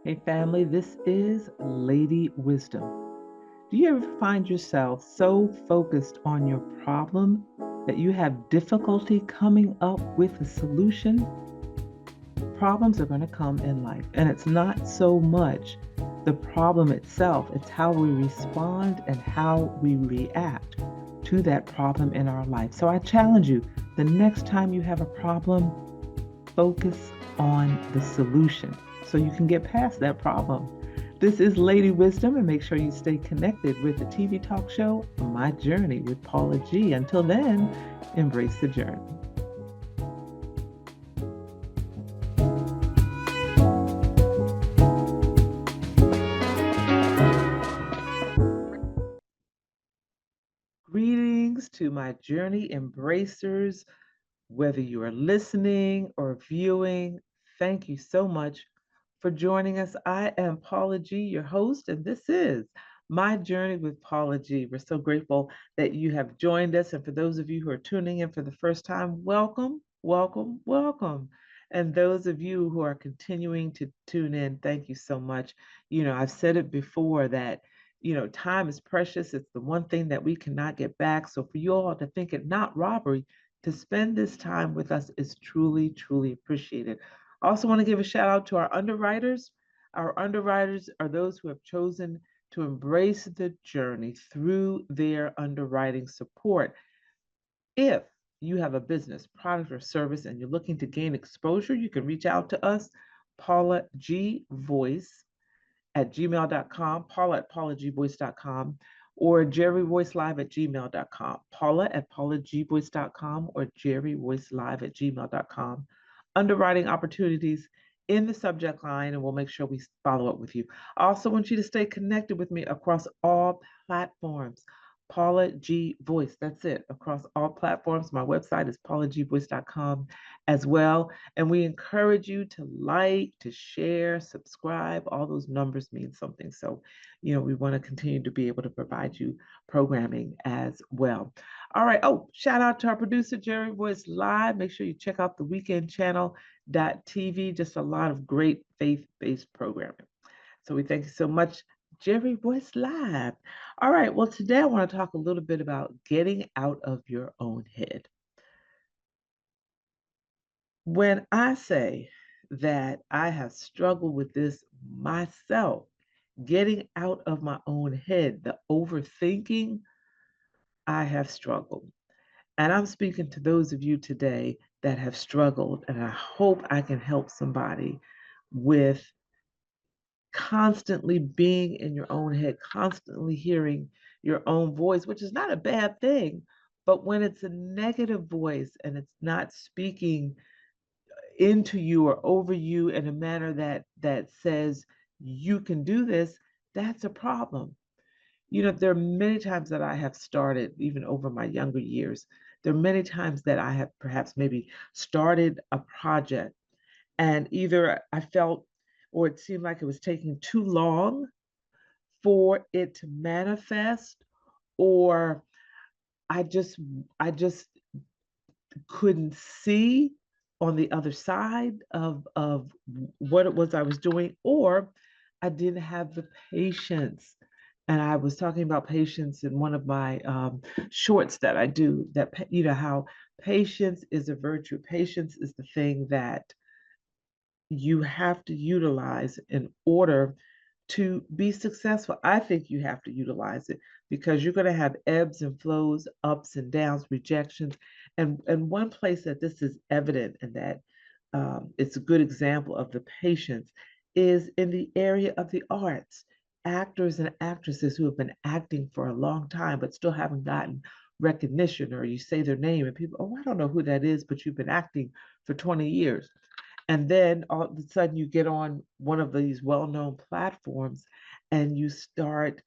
Hey family, this is Lady Wisdom. Do you ever find yourself so focused on your problem that you have difficulty coming up with a solution? Problems are going to come in life, and it's not so much the problem itself, it's how we respond and how we react to that problem in our life. So I challenge you, the next time you have a problem, focus on the solution so you can get past that problem. This is Lady Wisdom, and make sure you stay connected with the TV talk show, My Journey with Paula G. Until then, embrace the journey. Greetings to my journey embracers, whether you are listening or viewing. Thank you so much for joining us. I am Paula G, your host, and this is My Journey with Paula G. We're so grateful that you have joined us. And for those of you who are tuning in for the first time, welcome, welcome, welcome. And those of you who are continuing to tune in, thank you so much. I've said it before that, time is precious. It's the one thing that we cannot get back. So for you all to think it not robbery, to spend this time with us is truly, truly appreciated. I also want to give a shout out to our underwriters. Our underwriters are those who have chosen to embrace the journey through their underwriting support. If you have a business, product, or service and you're looking to gain exposure, you can reach out to us, Paula G Voice at gmail.com, Paula at paulagvoice.com, or jerryvoicelive at gmail.com, Paula at paulagvoice.com, or jerryvoicelive at gmail.com. Underwriting opportunities in the subject line, and we'll make sure we follow up with you. I also want you to stay connected with me across all platforms. Paula G Voice. That's it. Across all platforms. My website is paulagvoice.com as well. And we encourage you to like, to share, subscribe. All those numbers mean something. So, we want to continue to be able to provide you programming as well. All right. Oh, shout out to our producer, Jerry Voice Live. Make sure you check out the Weekend Channel.tv. Just a lot of great faith-based programming. So we thank you so much, Jerry Voice Live. All right. Well, today I want to talk a little bit about getting out of your own head. When I say that I have struggled with this myself, getting out of my own head, the overthinking, I have struggled. And I'm speaking to those of you today that have struggled, and I hope I can help somebody with constantly being in your own head, constantly hearing your own voice, which is not a bad thing. But when it's a negative voice and it's not speaking into you or over you in a manner that says you can do this, that's a problem. There are many times that I have started, even over my younger years, there are many times that I have perhaps maybe started a project and either I felt or it seemed like it was taking too long for it to manifest, or I just I just couldn't see on the other side of what it was I was doing, or I didn't have the patience. And I was talking about patience in one of my shorts that I do. That how patience is a virtue. Patience is the thing that you have to utilize in order to be successful. I think you have to utilize it because you're going to have ebbs and flows, ups and downs, rejections. And one place that this is evident and that it's a good example of the patience is in the area of the arts. Actors and actresses who have been acting for a long time but still haven't gotten recognition, or you say their name and people, oh, I don't know who that is, but you've been acting for 20 years. And then all of a sudden you get on one of these well-known platforms and you start,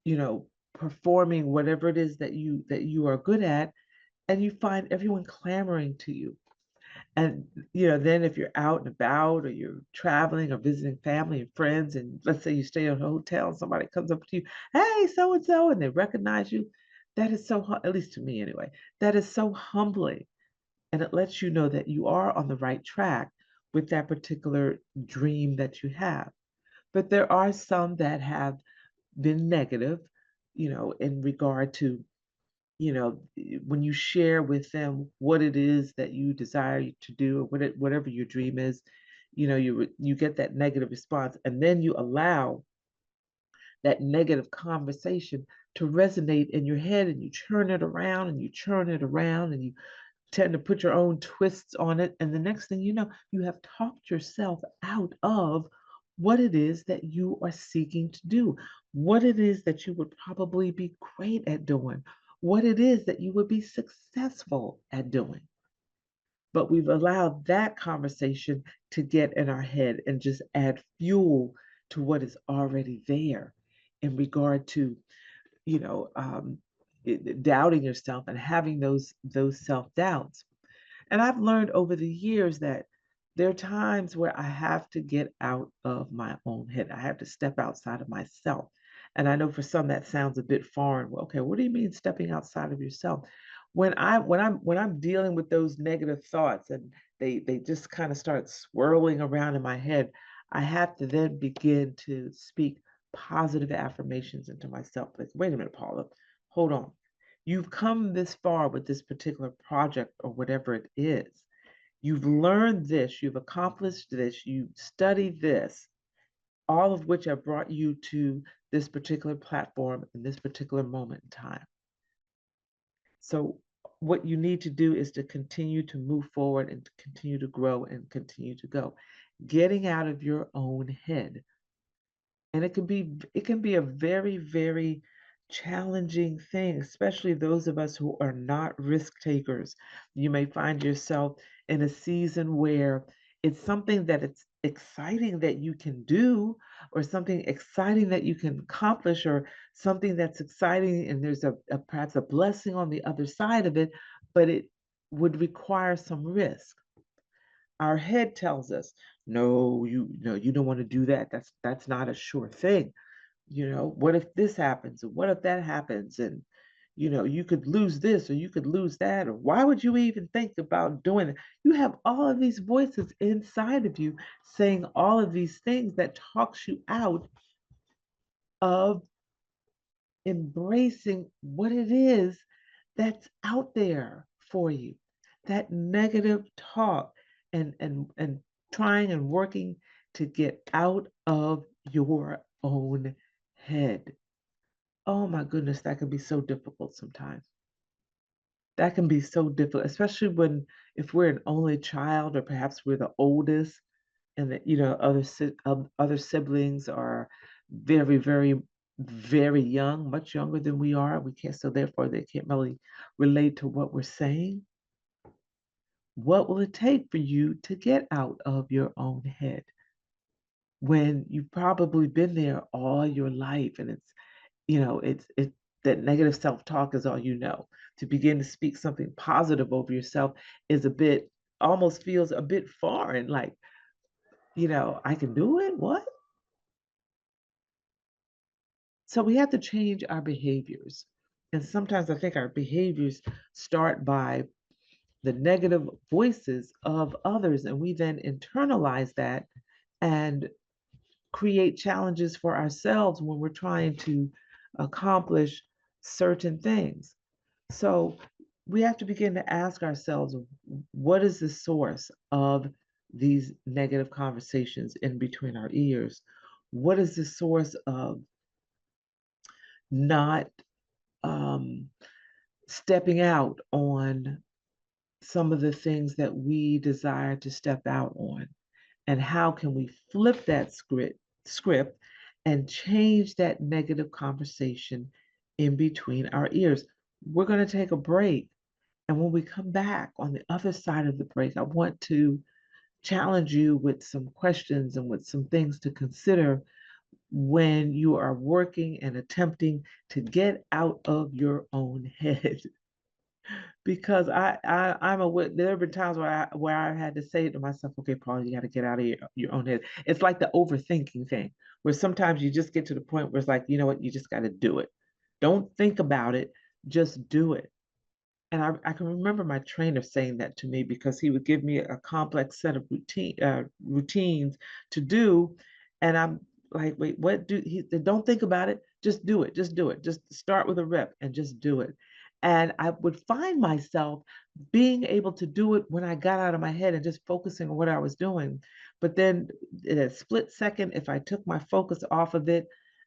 you know, performing whatever it is that you are good at, and you find everyone clamoring to you. And then if you're out and about or you're traveling or visiting family and friends, and let's say you stay in a hotel and somebody comes up to you, hey, so and so, and they recognize you, that is so, at least to me anyway, that is so humbling. And it lets you know that you are on the right track with that particular dream that you have. But there are some that have been negative, in regard to, when you share with them what it is that you desire to do, or whatever your dream is, you get that negative response, and then you allow that negative conversation to resonate in your head, and you turn it around and you churn it around, and you tend to put your own twists on it. And the next thing you know, you have talked yourself out of what it is that you are seeking to do, what it is that you would probably be great at doing, what it is that you would be successful at doing. But we've allowed that conversation to get in our head and just add fuel to what is already there in regard to, you know, um, doubting yourself and having those self doubts. And I've learned over the years that there are times where I have to get out of my own head. I have to step outside of myself. And I know for some that sounds a bit foreign. Well, okay, what do you mean stepping outside of yourself? When I'm dealing with those negative thoughts, and they just kind of start swirling around in my head, I have to then begin to speak positive affirmations into myself. Like, wait a minute, Paula, hold on. You've come this far with this particular project or whatever it is. You've learned this, you've accomplished this, you studied this, all of which have brought you to this particular platform in this particular moment in time. So, what you need to do is to continue to move forward and to continue to grow and continue to go. Getting out of your own head, and it can be a very, very challenging thing, especially those of us who are not risk takers. You may find yourself in a season where it's something that it's exciting that you can do, or something exciting that you can accomplish, or something that's exciting and there's a perhaps a blessing on the other side of it, but it would require some risk. Our head tells us, no, you don't want to do that. That's not a sure thing. What if this happens, and what if that happens, and you could lose this or you could lose that, or why would you even think about doing it? You have all of these voices inside of you saying all of these things that talks you out of embracing what it is that's out there for you. That negative talk, and trying and working to get out of your own head. Oh my goodness, that can be so difficult sometimes. That can be so difficult, especially when if we're an only child, or perhaps we're the oldest, and that other siblings are very, very, very young, much younger than we are. We can't, so therefore they can't really relate to what we're saying. What will it take for you to get out of your own head when you've probably been there all your life, and it's that negative self-talk is all you know. To begin to speak something positive over yourself is a bit, almost feels a bit foreign, like, I can do it. What? So we have to change our behaviors. And sometimes I think our behaviors start by the negative voices of others, and we then internalize that and create challenges for ourselves when we're trying to accomplish certain things. So we have to begin to ask ourselves, what is the source of these negative conversations in between our ears? What is the source of not um, stepping out on some of the things that we desire to step out on? And how can we flip that script and change that negative conversation in between our ears? We're going to take a break. And when we come back on the other side of the break, I want to challenge you with some questions and with some things to consider when you are working and attempting to get out of your own head. Because I'm a there have been times where I had to say to myself, okay, Paul, you got to get out of your own head. It's like the overthinking thing, where sometimes you just get to the point where it's like, you know what, you just got to do it. Don't think about it, just do it. And I can remember my trainer saying that to me, because he would give me a complex set of routines to do. And Like, wait, what do he said, don't think about it, just do it, just do it, just start with a rep and just do it. And I would find myself being able to do it when I got out of my head and just focusing on what I was doing. But then in a split second, if I took my focus off of it,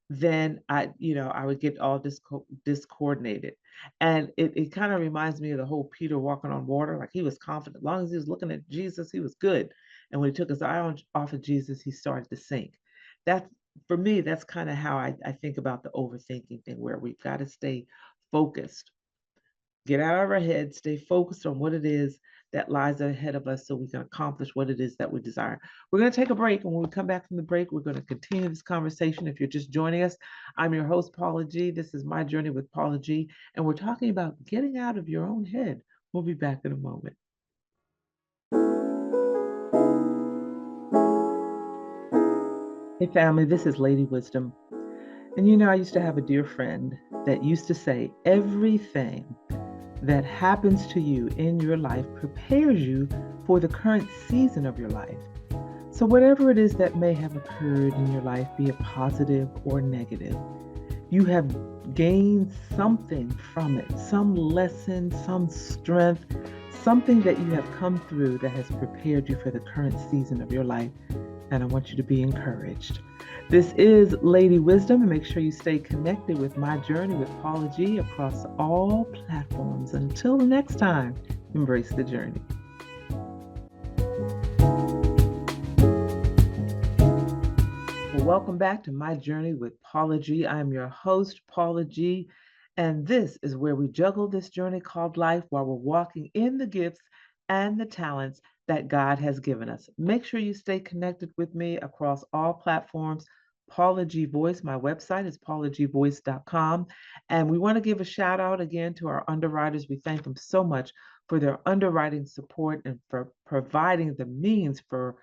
then I would get all discoordinated. And it kind of reminds me of the whole Peter walking on water. Like, he was confident, as long as he was looking at Jesus, he was good. And when he took his eye off of Jesus, he started to sink. That's, for me, that's kind of how I think about the overthinking thing, where we've got to stay focused, get out of our head, stay focused on what it is that lies ahead of us so we can accomplish what it is that we desire. We're going to take a break. And when we come back from the break, we're going to continue this conversation. If you're just joining us, I'm your host, Paula G. This is My Journey with Paula G. And we're talking about getting out of your own head. We'll be back in a moment. Hey, family, this is Lady Wisdom. And I used to have a dear friend that used to say, everything that happens to you in your life prepares you for the current season of your life. So, whatever it is that may have occurred in your life, be it positive or negative, you have gained something from it, some lesson, some strength, something that you have come through that has prepared you for the current season of your life. And I want you to be encouraged. This is Lady Wisdom, and make sure you stay connected with My Journey with Paula G across all platforms. Until next time, embrace the journey. Well, welcome back to My Journey with Paula G. I'm your host, Paula G, and this is where we juggle this journey called life while we're walking in the gifts and the talents that God has given us. Make sure you stay connected with me across all platforms. Paula G Voice, my website is paulagvoice.com. And we want to give a shout out again to our underwriters. We thank them so much for their underwriting support and for providing the means for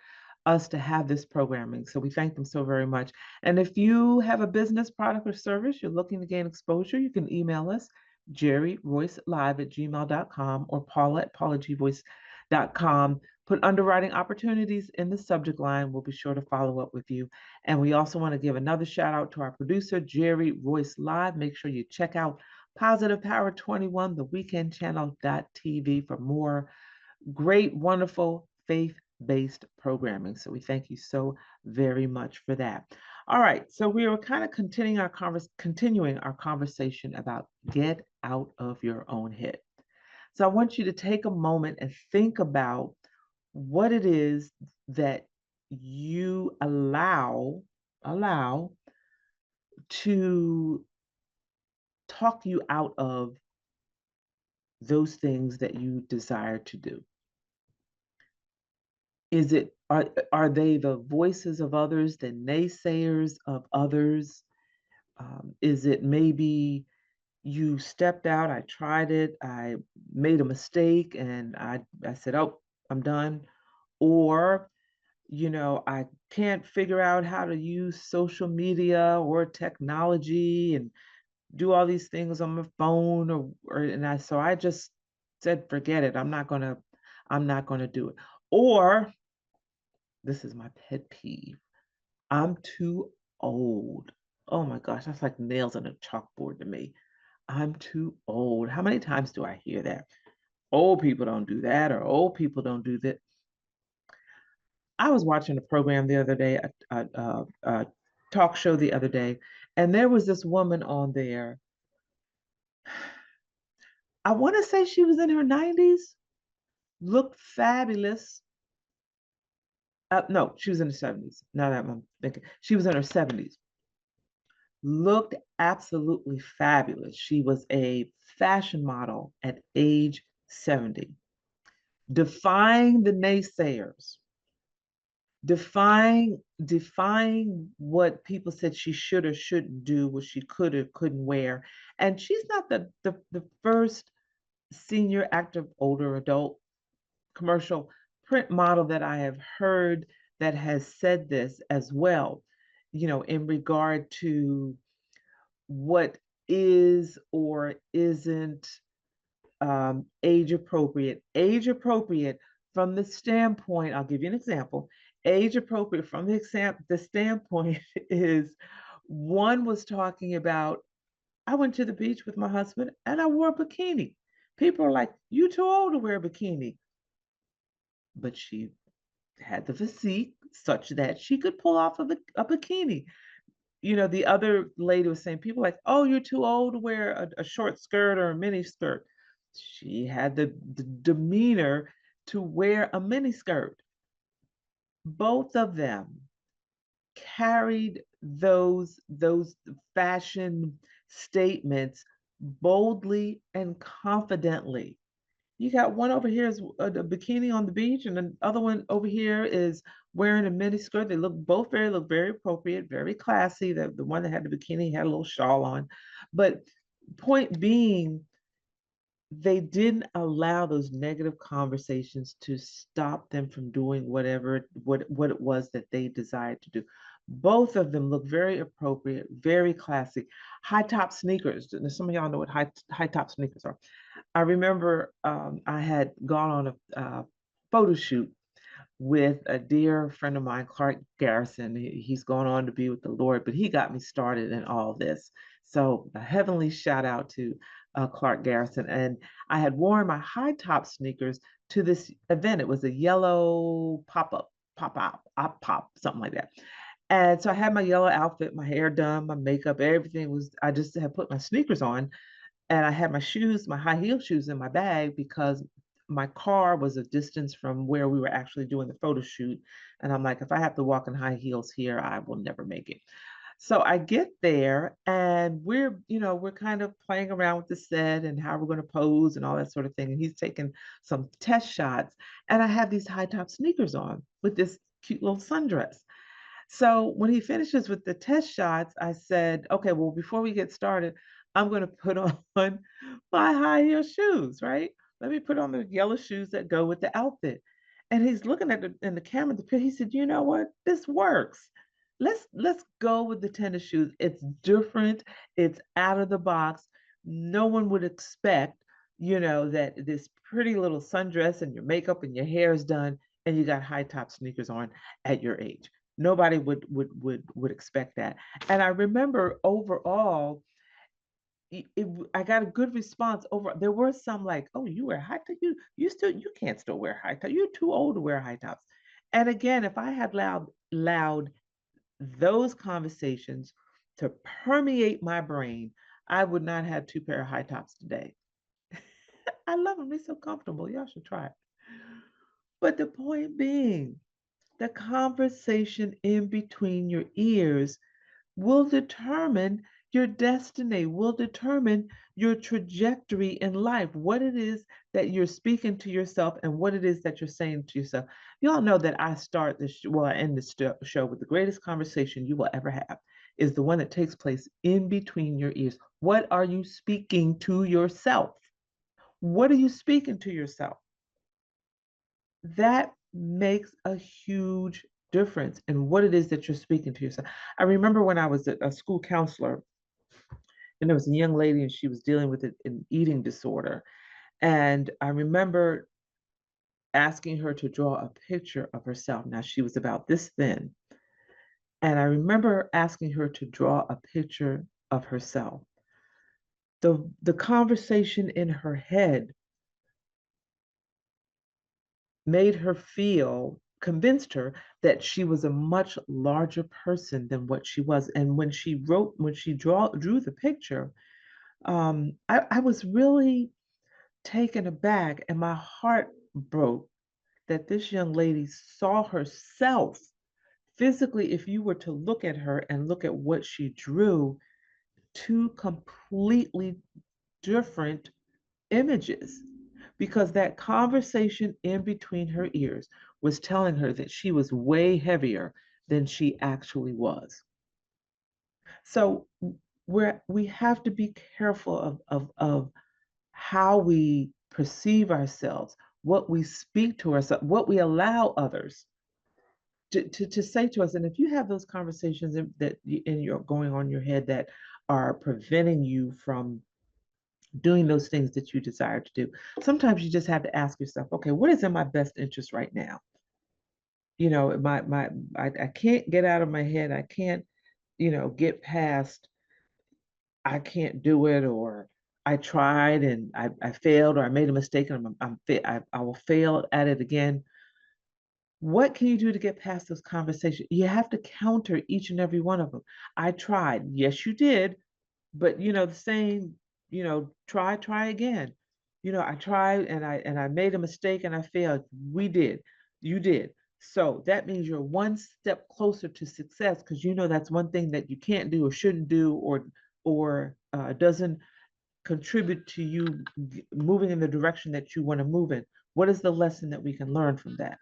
us to have this programming. So we thank them so very much. And if you have a business, product, or service you're looking to gain exposure, you can email us, jerryroycelive@gmail.com or paula@paulagvoice.com. Put underwriting opportunities in the subject line. We'll be sure to follow up with you. And we also want to give another shout out to our producer, Jerry Royce Live. Make sure you check out Positive Power 21, the weekend channel.tv for more great, wonderful, faith-based programming. So we thank you so very much for that. All right, so we are kind of continuing our conversation about get out of your own head. So I want you to take a moment and think about what it is that you allow to talk you out of those things that you desire to do. Is it are they the voices of others, the naysayers of others? Is it maybe you stepped out, I tried it, I made a mistake, and I said, oh, I'm done? Or, I can't figure out how to use social media or technology and do all these things on my phone, so I just said, forget it. I'm not gonna do it. Or, this is my pet peeve, I'm too old. Oh my gosh, that's like nails on a chalkboard to me. I'm too old. How many times do I hear that? Old people don't do that, or old people don't do that. I was watching a program the other day, a talk show the other day, and there was this woman on there. I want to say she was in her 90s, looked fabulous. No, she was in her 70s. Now that I'm thinking, she was in her 70s. Looked absolutely fabulous. She was a fashion model at age 70, defying the naysayers, defying what people said she should or shouldn't do, what she could or couldn't wear. And she's not the first senior active older adult commercial print model that I have heard that has said this as well, in regard to what is or isn't age appropriate. Age appropriate from the standpoint, I'll give you an example. Age appropriate from the standpoint is one was talking about, I went to the beach with my husband and I wore a bikini. People are like, you too old to wear a bikini. But she had the physique such that she could pull off a bikini. The other lady was saying, people like, oh, you're too old to wear a short skirt or a mini skirt. She had the demeanor to wear a mini skirt. Both of them carried those fashion statements boldly and confidently. You got one over here is a bikini on the beach, and the other one over here is wearing a mini skirt. They look very appropriate, very classy. The one that had the bikini had a little shawl on, but point being, they didn't allow those negative conversations to stop them from doing what it was that they desired to do. Both of them look very appropriate, very classy. High top sneakers. Some of y'all know what high top sneakers are. I remember I had gone on a photo shoot with a dear friend of mine, Clark Garrison. He's gone on to be with the Lord, but he got me started in all this. So a heavenly shout out to Clark Garrison. And I had worn my high top sneakers to this event. It was a yellow pop, something like that. And so I had my yellow outfit, my hair done, my makeup, everything was, I just had put my sneakers on, and I had my shoes, my high heel shoes in my bag because my car was a distance from where we were actually doing the photo shoot. And I'm like, if I have to walk in high heels here, I will never make it. So I get there and we're kind of playing around with the set and how we're going to pose and all that sort of thing. And he's taking some test shots. And I have these high top sneakers on with this cute little sundress. So when he finishes with the test shots, I said, okay, well, before we get started, I'm going to put on my high heel shoes, right? Let me put on the yellow shoes that go with the outfit. And he's looking at in the camera, he said, you know what? This works. Let's go with the tennis shoes. It's different. It's out of the box. No one would expect, that this pretty little sundress and your makeup and your hair is done and you got high top sneakers on at your age. Nobody would expect that. And I remember overall, I got a good response over. There were some like, "Oh, you wear high top. You can't still wear high top. You're too old to wear high tops." And again, if I had allowed those conversations to permeate my brain, I would not have two pair of high tops today. I love them. They're so comfortable. Y'all should try it. But the point being, the conversation in between your ears will determine your destiny, will determine your trajectory in life, what it is that you're speaking to yourself and what it is that you're saying to yourself. You all know that I start this, well, I end this show with the greatest conversation you will ever have is the one that takes place in between your ears. What are you speaking to yourself? What are you speaking to yourself? That makes a huge difference in what it is that you're speaking to yourself. I remember when I was a school counselor, and there was a young lady and she was dealing with an eating disorder. And I remember asking her to draw a picture of herself. Now she was about this thin. And I remember asking her to draw a picture of herself. The conversation in her head made her feel convinced her that she was a much larger person than what she was. And when she drew the picture, I was really taken aback and my heart broke that this young lady saw herself physically. If you were to look at her and look at what she drew, two completely different images, because that conversation in between her ears was telling her that she was way heavier than she actually was. So we have to be careful of how we perceive ourselves, what we speak to ourselves, what we allow others to say to us. And if you have those conversations in your going on your head that are preventing you from doing those things that you desire to do, sometimes you just have to ask yourself, okay, what is in my best interest right now? I can't get out of my head. I can't, get past, I can't do it, or I tried and I failed, or I made a mistake and I will fail at it again. What can you do to get past those conversations? You have to counter each and every one of them. I tried. Yes, you did. But the saying, try again. I tried and I made a mistake and I failed. We did. You did. So that means you're one step closer to success, because that's one thing that you can't do or shouldn't do, or doesn't contribute to you moving in the direction that you want to move in. What is the lesson that we can learn from that?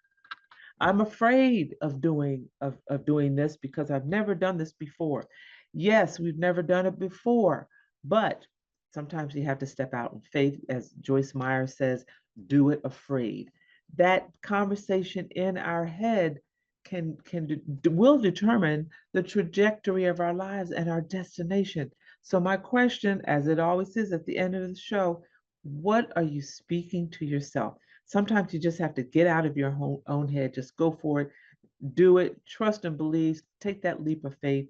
I'm afraid of doing this because I've never done this before. Yes, we've never done it before, but sometimes you have to step out in faith, as Joyce Meyer says, do it afraid. That conversation in our head will determine the trajectory of our lives and our destination. So my question, as it always is at the end of the show, what are you speaking to yourself? Sometimes you just have to get out of your own head, just go for it, do it, trust and believe, take that leap of faith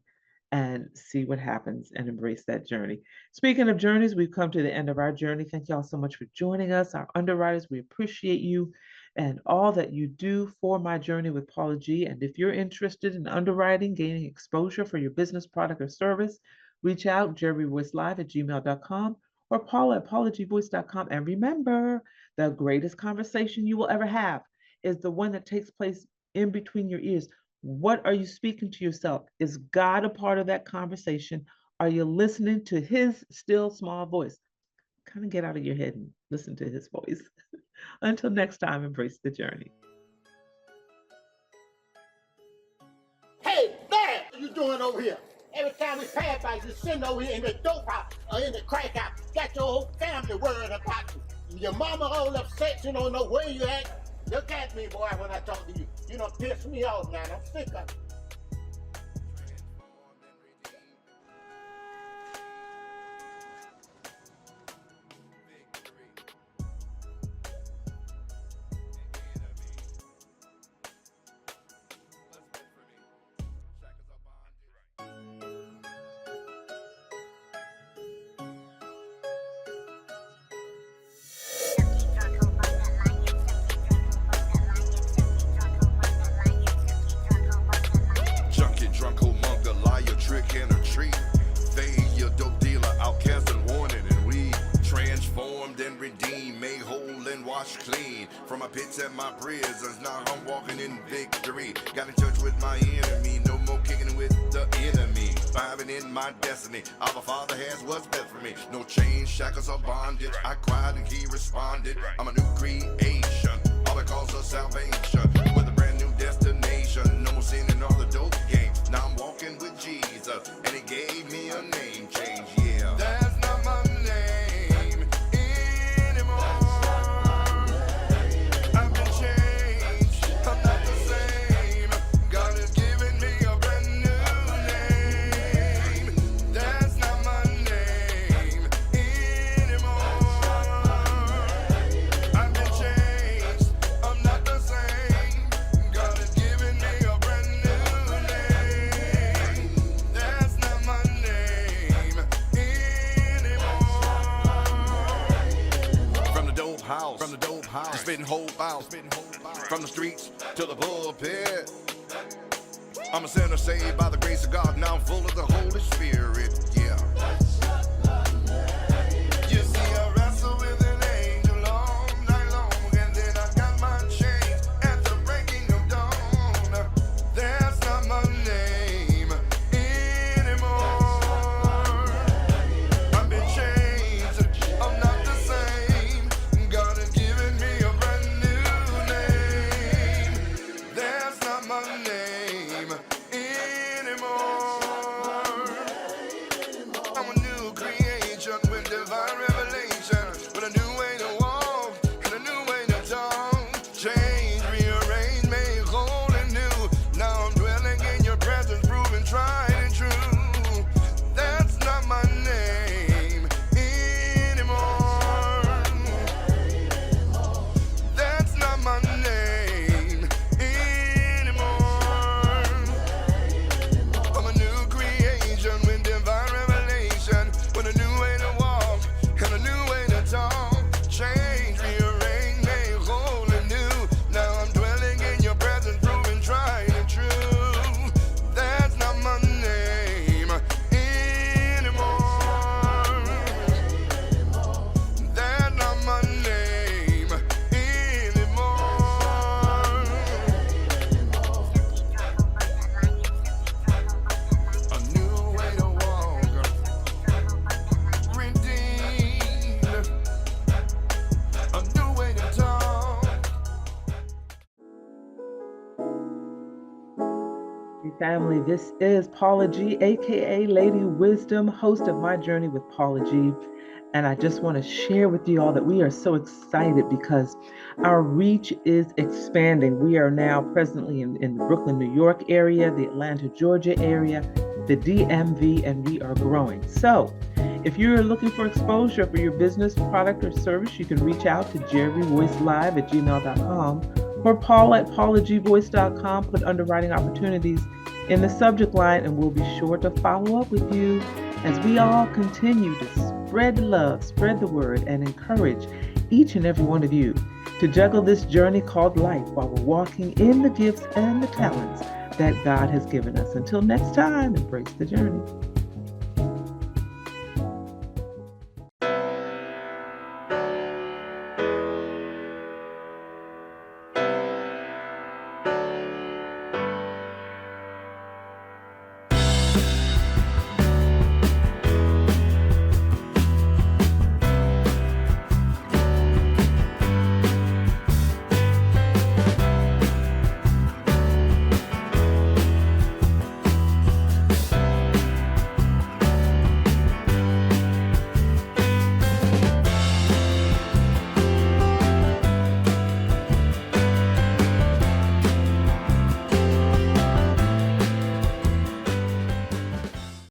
and see what happens and embrace that journey. Speaking of journeys, we've come to the end of our journey. Thank y'all so much for joining us. Our underwriters, we appreciate you and all that you do for My Journey with Paula G. And if you're interested in underwriting, gaining exposure for your business, product, or service, reach out, jerryvoicelive@gmail.com or Paula at paulagvoice.com. And remember, the greatest conversation you will ever have is the one that takes place in between your ears. What are you speaking to yourself? Is God a part of that conversation? Are you listening to his still small voice? Kind of get out of your head and listen to his voice. Until next time, embrace the journey. Hey, man, what you doing over here? Every time we pass by, you sitting over here in the dope house or in the crack house. Got your whole family worried about you. Your mama all upset, you don't know where you at. Look at me, boy, when I talk to you. You don't piss me off, man. I'm sick of it. From my pits and my prisons, now I'm walking in victory. Got in touch with my enemy, no more kicking with the enemy. Vibing in my destiny, our Father has what's best for me. No chains, shackles, or bondage. I cried and he responded. I'm a new creation, all because of salvation. With a brand new destination, no more sin in all the dope games. Now I'm walking with Jesus, and he gave me a name change, yeah. That's not my name anymore. Spitting hope out, from the streets to the pulpit. I'm a sinner saved by the grace of God, now I'm full of the Holy Spirit, yeah. You see, I wrestle with an angel all night long, and then I got my chains at the breaking of dawn. That's not my name anymore. I've been changed, I'm not the same. God has given me a brand new name. That's not my name anymore. family. This is Paula G, aka Lady Wisdom, host of My Journey with Paula G. And I just want to share with you all that we are so excited because our reach is expanding. We are now presently in the Brooklyn, New York area, the Atlanta, Georgia area, the DMV, and we are growing. So if you're looking for exposure for your business, product, or service, you can reach out to jerryvoicelive@gmail.com or Paula at paulagvoice.com. Put underwriting opportunities in the subject line, and we'll be sure to follow up with you as we all continue to spread love, spread the word, and encourage each and every one of you to juggle this journey called life while we're walking in the gifts and the talents that God has given us. Until next time, embrace the journey.